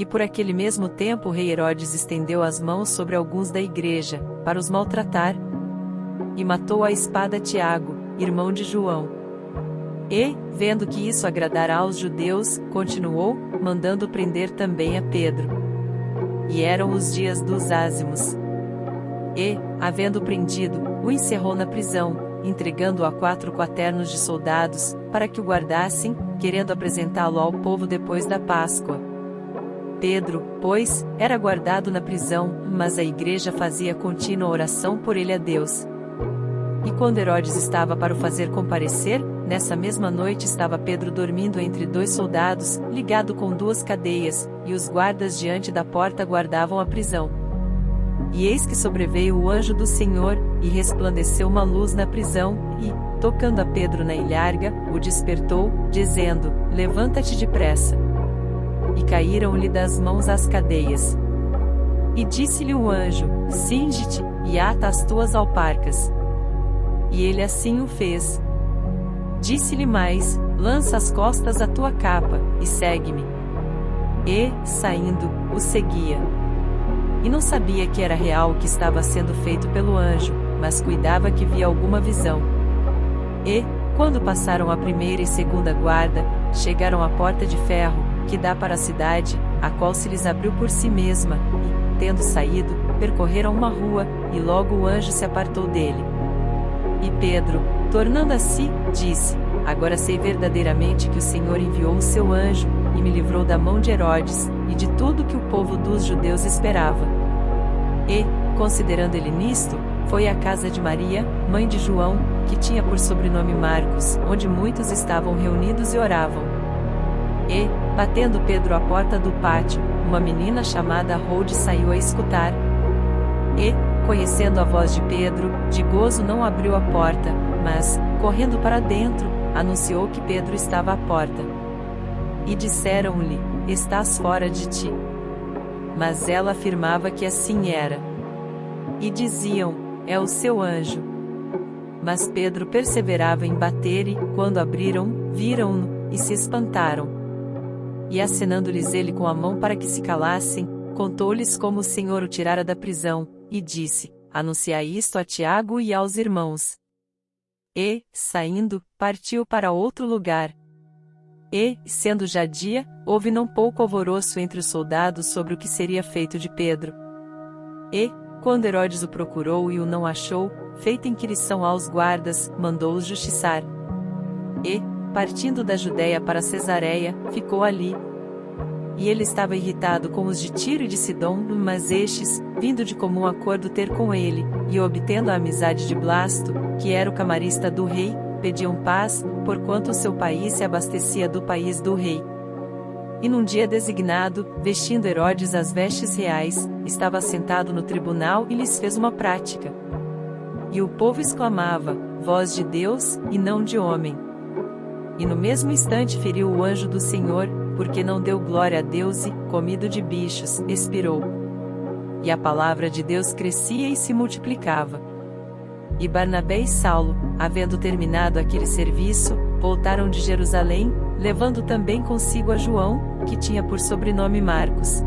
E por aquele mesmo tempo o rei Herodes estendeu as mãos sobre alguns da igreja, para os maltratar, e matou à espada Tiago, irmão de João. E, vendo que isso agradara aos judeus, continuou, mandando prender também a Pedro. E eram os dias dos ázimos. E, havendo prendido, o encerrou na prisão, entregando-o a 4 quaternos de soldados, para que o guardassem, querendo apresentá-lo ao povo depois da Páscoa. Pedro, pois, era guardado na prisão, mas a igreja fazia contínua oração por ele a Deus. E quando Herodes estava para o fazer comparecer, nessa mesma noite estava Pedro dormindo entre 2 soldados, ligado com 2 cadeias, e os guardas diante da porta guardavam a prisão. E eis que sobreveio o anjo do Senhor, e resplandeceu uma luz na prisão, e, tocando a Pedro na ilharga, o despertou, dizendo: Levanta-te depressa. E caíram-lhe das mãos as cadeias. E disse-lhe o anjo: Cinge-te, e ata as tuas alparcas. E ele assim o fez. Disse-lhe mais: Lança às costas a tua capa, e segue-me. E, saindo, o seguia. E não sabia que era real o que estava sendo feito pelo anjo, mas cuidava que via alguma visão. E, quando passaram a primeira e segunda guarda, chegaram à porta de ferro, que dá para a cidade, a qual se lhes abriu por si mesma, e, tendo saído, percorreram uma rua, e logo o anjo se apartou dele. E Pedro, tornando a si, disse: Agora sei verdadeiramente que o Senhor enviou o seu anjo, e me livrou da mão de Herodes, e de tudo que o povo dos judeus esperava. E, considerando ele nisto, foi à casa de Maria, mãe de João, que tinha por sobrenome Marcos, onde muitos estavam reunidos e oravam. E, batendo Pedro à porta do pátio, uma menina chamada Rode saiu a escutar. E, conhecendo a voz de Pedro, de gozo não abriu a porta, mas, correndo para dentro, anunciou que Pedro estava à porta. E disseram-lhe: Estás fora de ti. Mas ela afirmava que assim era. E diziam: É o seu anjo. Mas Pedro perseverava em bater e, quando abriram, viram-no, e se espantaram. E acenando-lhes ele com a mão para que se calassem, contou-lhes como o Senhor o tirara da prisão, e disse: Anunciai isto a Tiago e aos irmãos. E, saindo, partiu para outro lugar. E, sendo já dia, houve não pouco alvoroço entre os soldados sobre o que seria feito de Pedro. E, quando Herodes o procurou e o não achou, feita inquirição aos guardas, mandou-os justiçar. E, partindo da Judéia para Cesareia, ficou ali. E ele estava irritado com os de Tiro e de Sidom, mas estes, vindo de comum acordo ter com ele, e obtendo a amizade de Blasto, que era o camarista do rei, pediam paz, porquanto o seu país se abastecia do país do rei. E num dia designado, vestindo Herodes as vestes reais, estava assentado no tribunal e lhes fez uma prática. E o povo exclamava: Voz de Deus, e não de homem. E no mesmo instante feriu o anjo do Senhor, porque não deu glória a Deus e, comido de bichos, expirou. E a palavra de Deus crescia e se multiplicava. E Barnabé e Saulo, havendo terminado aquele serviço, voltaram de Jerusalém, levando também consigo a João, que tinha por sobrenome Marcos.